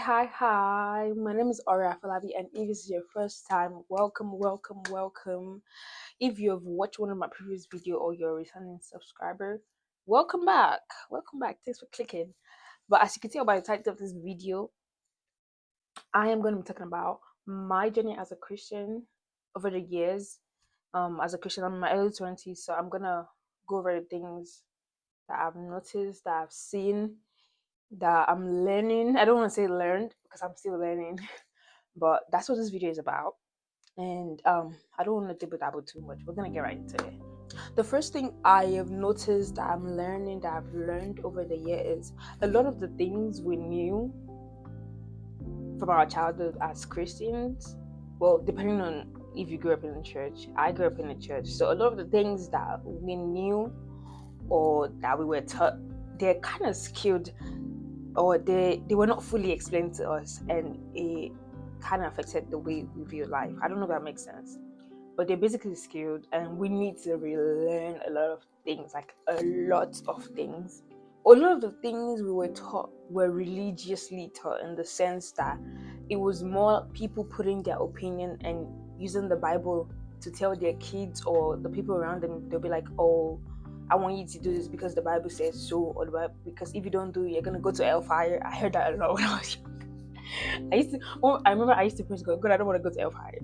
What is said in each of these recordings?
Hi. My name is Aura Falabi, and if this is your first time, welcome. If you have watched one of my previous video or you're a returning subscriber, welcome back. Welcome back. Thanks for clicking. But as you can tell by the title of this video, I am going to be talking about my journey as a Christian over the years. As a Christian, I'm in my early 20s, so I'm gonna go over the things that I've noticed, that I've seen, that I'm learning. I don't want to say learned because I'm still learning, but that's what this video is about. And I don't want to dibble dabble too much. We're gonna get right into it. The first thing I have noticed that I'm learning, that I've learned over the years, a lot of the things we knew from our childhood as Christians, well, depending on if you grew up in the church, I grew up in the church, so a lot of the things that we knew or that we were taught, they're kind of skewed, or they were not fully explained to us, and it kind of affected the way we view life. I don't know if that makes sense, but they're basically skewed, and we need to relearn a lot of things, like a lot of things. A lot of the things we were taught were religiously taught, in the sense that it was more people putting their opinion and using the Bible to tell their kids or the people around them. They'll be like, oh, I want you to do this because the Bible says so, or the Bible, because if you don't do it, you're gonna go to hellfire. I heard that a lot when I was young. I remember I used to pray to God, I don't want to go to hellfire.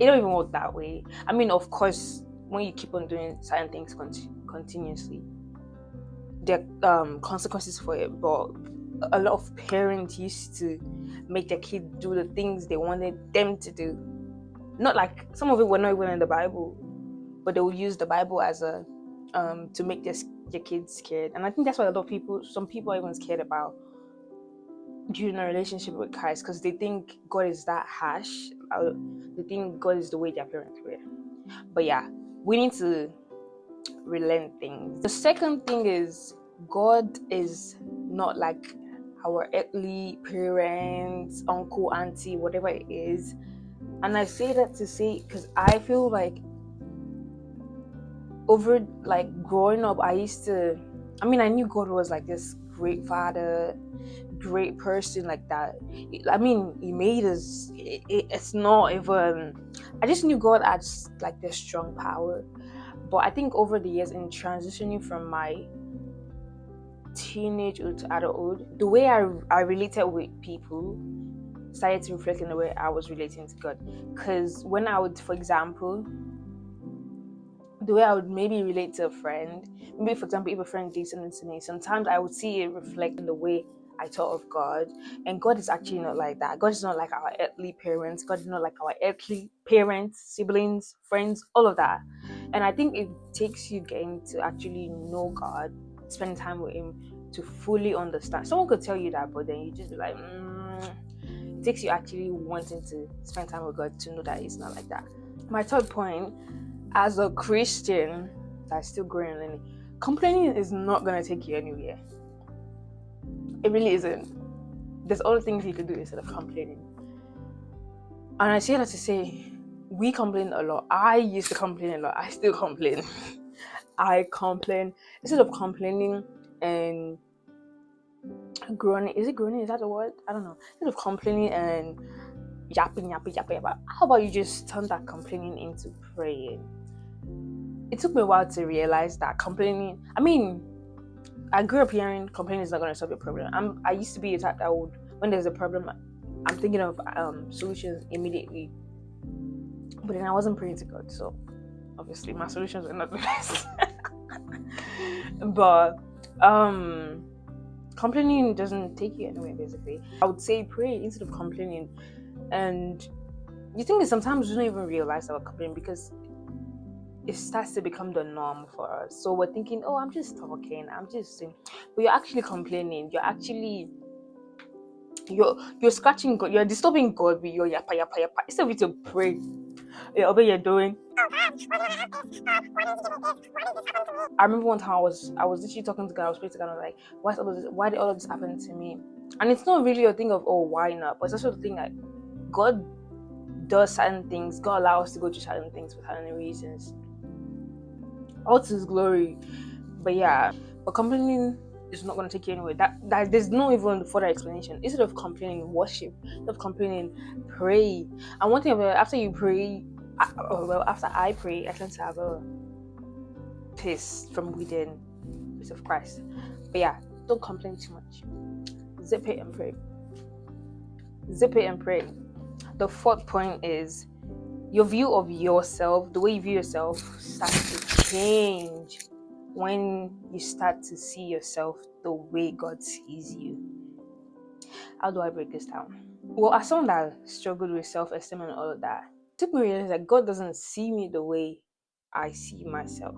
It don't even work that way. I mean, of course, when you keep on doing certain things continuously, there are consequences for it. But a lot of parents used to make their kids do the things they wanted them to do. Not like, some of it were not even in the Bible, but they would use the Bible as a to make their kids scared. And I think that's what some people are even scared about during a relationship with Christ, because they think God is that harsh. They think God is the way their parents were. But yeah, we need to relearn things. The second thing is, God is not like our earthly parents, uncle, auntie, whatever it is. And I say that to say, because I feel like over like growing up, I knew God was like this great father, great person, like that. I mean, he made us. It's not even. I just knew God as like this strong power. But I think over the years, in transitioning from my teenagehood to adulthood, the way I related with people started to reflect in the way I was relating to God. Because when I would, for example, the way I would maybe relate to a friend, maybe for example, if a friend did something to me, sometimes I would see it reflect in the way I thought of God. And God is actually not like that. God is not like our earthly parents. God is not like our earthly parents, siblings, friends, all of that. And I think it takes you getting to actually know God, spend time with Him, to fully understand. Someone could tell you that, but then you just be like, it takes you actually wanting to spend time with God to know that it's not like that. My third point, as a Christian that's still growing and learning, complaining is not going to take you anywhere. It really isn't. There's other things you could do instead of complaining. And I say that to say, we complain a lot. I used to complain a lot. I still complain. I complain. Instead of complaining and groaning, is it groaning? Is that the word? I don't know. Instead of complaining and yapping, how about you just turn that complaining into praying? It took me a while to realize that complaining, I grew up hearing complaining is not going to solve your problem. I used to be a type that would, when there's a problem, I'm thinking of solutions immediately. But then I wasn't praying to God, so obviously my solutions were not the best. But complaining doesn't take you anywhere, basically. I would say pray instead of complaining. And you think that sometimes we don't even realize that we're complaining, because it starts to become the norm for us. So we're thinking, oh, I'm just talking, I'm just saying, but you're actually complaining. You're scratching God, you're disturbing God with your yappa. Instead of you to pray, what you're doing. I remember one time I was literally talking to God. I was praying to God. I was like, why did all of this happen to me? And it's not really a thing of, oh, why not? But it's also the thing that God does certain things. God allows us to go through certain things for certain reasons. All to His glory. But yeah, but complaining it's not going to take you anywhere. That there's no even further explanation. Instead of complaining, worship. Instead of complaining, pray. And one thing about after you pray, after I pray, I tend to have a peace from within, peace of Christ. But yeah, don't complain too much. Zip it and pray. Zip it and pray. The fourth point is your view of yourself, the way you view yourself, starts to change when you start to see yourself the way God sees you. How do I break this down? Well, as someone that struggled with self-esteem and all of that, it took me to realize that God doesn't see me the way I see myself.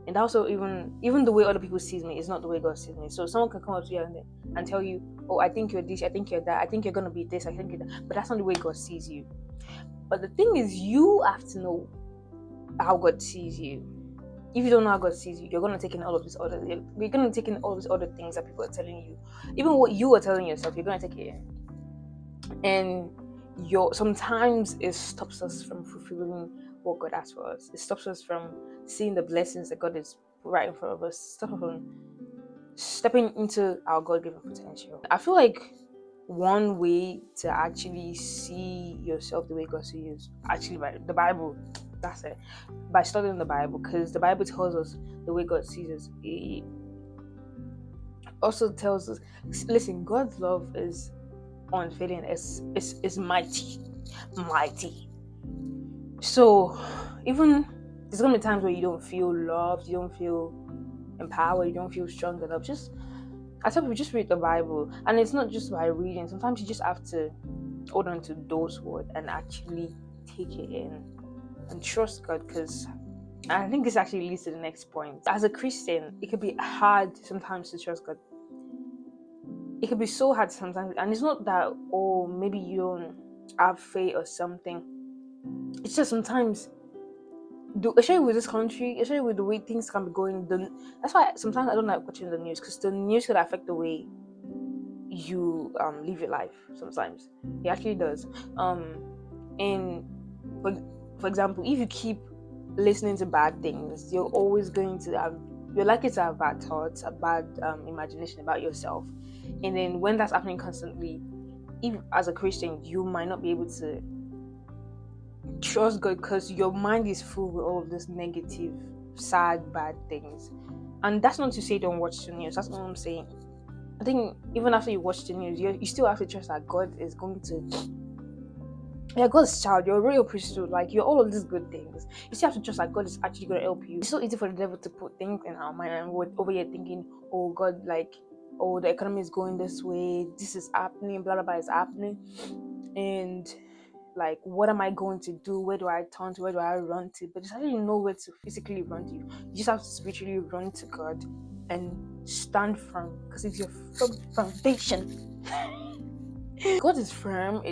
And also, even the way other people see me is not the way God sees me. So someone can come up to you and tell you, oh, I think you're this, I think you're that, I think you're going to be this, I think you're that. But that's not the way God sees you. But the thing is, you have to know how God sees you. If you don't know how God sees you, you're going to take in all of this other, you're going to take in all these other things that people are telling you. Even what you are telling yourself, you're going to take it in. And sometimes it stops us from fulfilling what God has for us. It stops us from seeing the blessings that God is right in front of us. Stop from stepping into our God-given potential. I feel like one way to actually see yourself the way God sees you is actually by the Bible. That's it. By studying the Bible, because the Bible tells us the way God sees us. It also tells us, listen, God's love is unfailing, is mighty. So even there's gonna be times where you don't feel loved, you don't feel empowered, you don't feel strong enough. I tell people, just read the Bible. And it's not just by reading. Sometimes you just have to hold on to those words and actually take it in and trust God, because I think this actually leads to the next point. As a Christian, it could be hard sometimes to trust God. It could be so hard sometimes, and it's not that, oh, maybe you don't have faith or something. It's just sometimes, especially with this country, especially with the way things can be going, that's why sometimes I don't like watching the news, because the news could affect the way you live your life. Sometimes it actually does. And for example, if you keep listening to bad things, you're always going to have, you're likely to have bad thoughts, a bad imagination about yourself. And then when that's happening constantly, if as a Christian, you might not be able to trust God, because your mind is full with all of this negative, sad, bad things. And that's not to say don't watch the news. That's not what I'm saying. I think even after you watch the news, you still have to trust that God is going to. Yeah, God's child, you're a royal priesthood, like you're all of these good things. You still have to trust that God is actually going to help you. It's so easy for the devil to put things in our mind, and we're over here thinking, oh, God, like, oh, the economy is going this way, this is happening, blah, blah, blah is happening. And like, what am I going to do? Where do I turn to? Where do I run to? But there's actually nowhere to physically run to. You just have to spiritually run to God and stand firm, because it's your firm foundation. God is firm.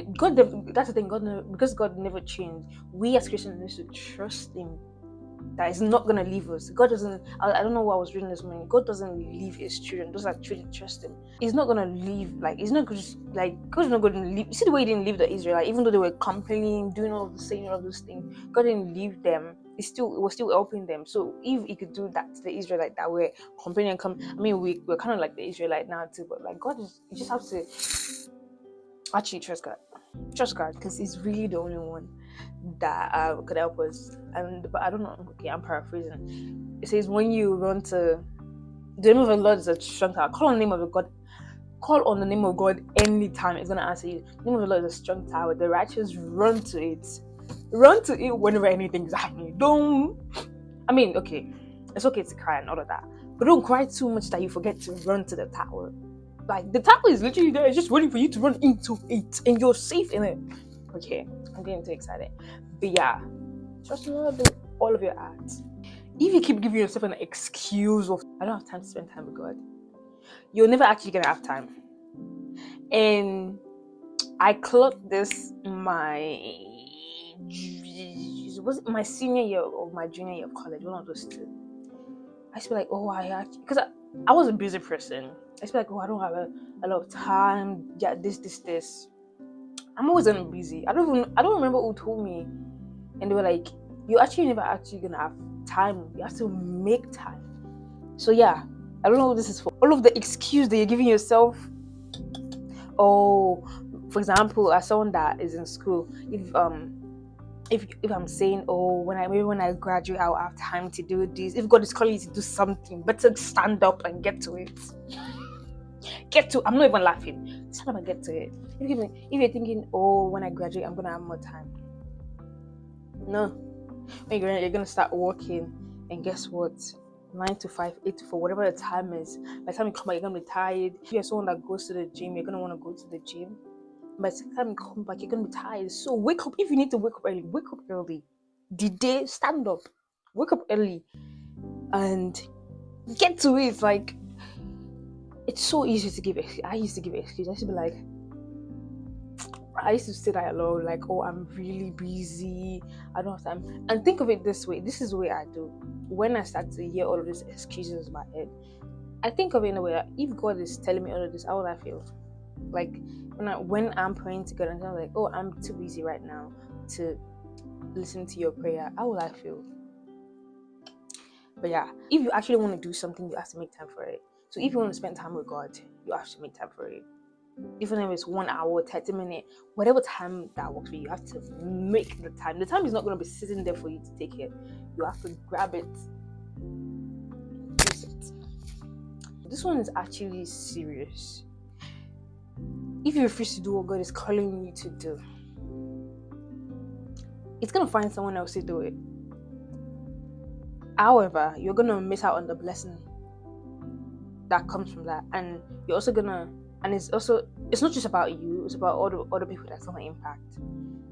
That's the thing. Because God never changed. We as Christians need to trust Him. That is not gonna leave us. God doesn't. I don't know what I was reading this morning. God doesn't leave His children. Those that truly trust Him. He's not gonna leave. Like He's not just like God's not gonna leave. You see the way He didn't leave the Israelites, even though they were complaining, doing all of the saying all of those things. God didn't leave them. It was still helping them. So if He could do that to the Israelite that were complaining and I mean, we're kind of like the Israelite now too. But like God is, you just have to actually trust God, because He's really the only one that could help us. But I don't know. Okay, I'm paraphrasing. It says, when you run to the name of the Lord is a strong tower. Call on the name of God. Call on the name of God anytime. It's gonna answer you. The name of the Lord is a strong tower. The righteous run to it. Run to it whenever anything's happening. Okay, it's okay to cry and all of that, but don't cry too much that you forget to run to the tower. Like, the tower is literally there, it's just waiting for you to run into it, and you're safe in it. Okay, I'm getting too excited. But yeah, trust the Lord with all of your heart. If you keep giving yourself an excuse of, I don't have time to spend time with God, you're never actually gonna have time. And I clocked this was it my senior year or my junior year of college, one of those two. I used to be like, oh, because I was a busy person. I used to be like, oh, I don't have a lot of time. Yeah, this. I'm always gonna be busy. I don't remember who told me, and they were like, you're actually never actually gonna have time. You have to make time. So yeah, I don't know what this is for. All of the excuse that you're giving yourself. Oh, for example, as someone that is in school, if I'm saying, oh, maybe when I graduate, I'll have time to do this. If God is calling you to do something, better stand up and get to it. I'm not even laughing. Stand up and get to it. If you're thinking, oh, when I graduate, I'm gonna have more time. No, when you're gonna start working, and guess what? 9 to 5, 8 to 4, whatever the time is. By the time you come back, you're gonna be tired. If you're someone that goes to the gym, you're gonna want to go to the gym. By the time you come back, you're gonna be tired. So wake up. If you need to wake up early, wake up early. The day, stand up, wake up early, and get to it. Like, it's so easy to give excuses. I used to give excuses. I used to be like, I used to say that alone, like, oh, I'm really busy, I don't have time. And think of it this way. This is the way I do. When I start to hear all of these excuses in my head, I think of it in a way that if God is telling me all of this, how would I feel? Like when I'm praying to God and I'm like, oh, I'm too busy right now to listen to your prayer, how will I feel? But yeah, if you actually want to do something, you have to make time for it. So if you want to spend time with God, you have to make time for it. Even if it's 1 hour, 30 minutes, whatever time that works for you, you have to make the time. The time is not going to be sitting there for you to take it. You have to grab it. Use it. This one is actually serious. If you refuse to do what God is calling you to do, it's going to find someone else to do it. However, you're going to miss out on the blessing that comes from that. And you're also going to, and it's not just about you, it's about all the other people that's going to impact.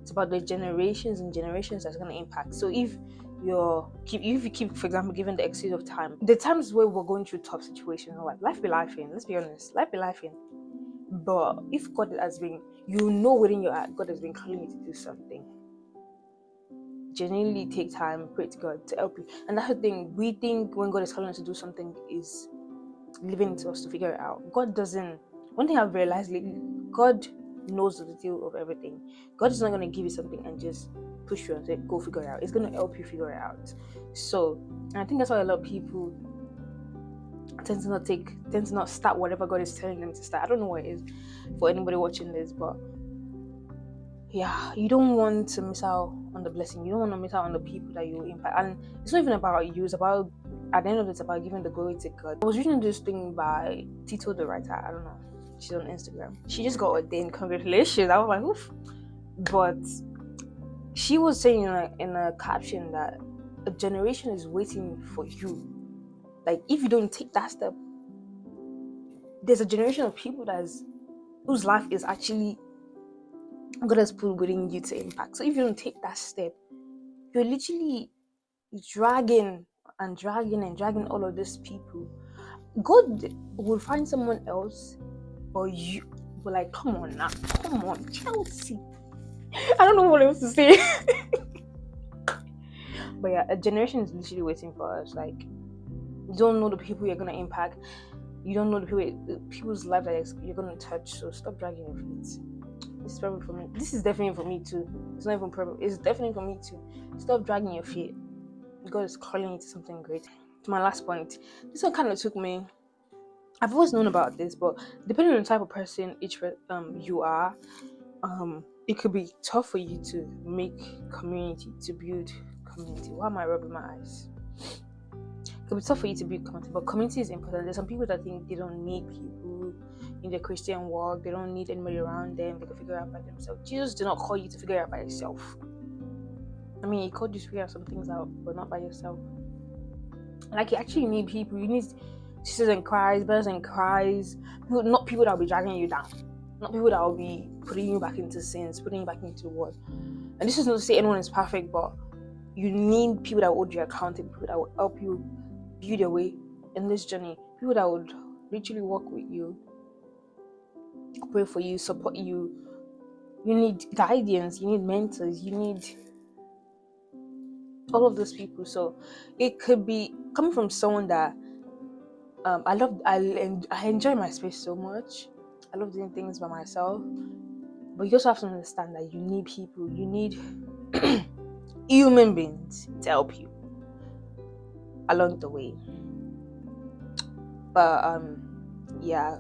It's about the generations and generations that's going to impact. So if you keep, for example, given the excuse of time, the times where we're going through tough situations, like life be lifing, let's be honest, life be lifing. But if God has been, within your heart, God has been calling you to do something, genuinely take time, pray to God to help you. And that's the thing, we think when God is calling us to do something is leaving it to us to figure it out. God doesn't. One thing I've realized lately, God knows the detail of everything. God is not going to give you something and just push you and say, go figure it out. It's going to help you figure it out. So, and I think that's why a lot of people tend to not start whatever God is telling them to start. I don't know what it is for anybody watching this, but yeah, you don't want to miss out on the blessing. You don't want to miss out on the people that you impact. And it's not even about you. It's about, at the end of it, it's about giving the glory to God. I was reading this thing by Tito the writer. I don't know. She's on Instagram. She just got ordained. Congratulations. I was like, oof. But she was saying in a caption that a generation is waiting for you. Like, if you don't take that step, there's a generation of people whose life is actually God has put within you to impact. So if you don't take that step, you're literally dragging all of these people. God will find someone else, or you will like, come on now, come on, Chelsea. I don't know what else to say. But yeah, a generation is literally waiting for us. Like, you don't know the people you're gonna impact. You don't know the people's life that you're gonna touch. So stop dragging your feet. This is probably for me. This is definitely for me too. It's not even problem. It's definitely for me too. Stop dragging your feet. God is calling you to something great. To my last point, this one kind of took me. I've always known about this, but depending on the type of person you are, it could be tough for you to make community, to build community. Why am I rubbing my eyes? It could be tough for you to build community, but community is important. There's some people that think they don't need people in their Christian walk. They don't need anybody around them. They can figure it out by themselves. Jesus did not call you to figure it out by yourself. I mean, he called you to figure some things out, but not by yourself. Like, you actually need people. You need sisters in Christ, brothers in Christ. Not people that will be dragging you down. Not people that will be putting you back into sins, putting you back into the world. And this is not to say anyone is perfect, but you need people that will hold you accountable, people that will help you build your way in this journey, people that would literally work with you, pray for you, support you. You need guidance, you need mentors, you need all of those people. So it could be coming from someone that I enjoy my space so much. I love doing things by myself, but you also have to understand that you need people, you need human beings to help you along the way. But yeah,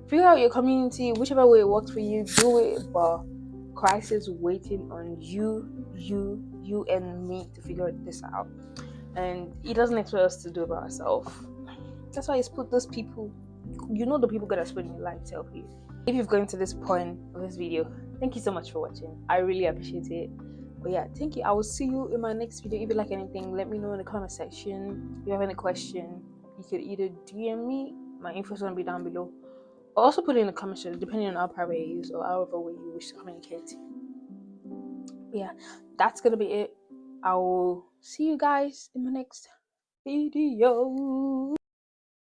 figure out your community, whichever way it works for you, do it. But Christ is waiting on you and me to figure this out, and He doesn't expect us to do it by ourselves. That's why He's put those people. You know, the people God has put in your life to help you. If you've gotten to this point of this video, thank you so much for watching. I really appreciate it. But yeah, thank you. I will see you in my next video. If you like anything, let me know in the comment section. If you have any question, you could either DM me. My info is gonna be down below. Or also put it in the comment section, depending on how private you use or however way you wish to communicate. But yeah, that's gonna be it. I will see you guys in my next video.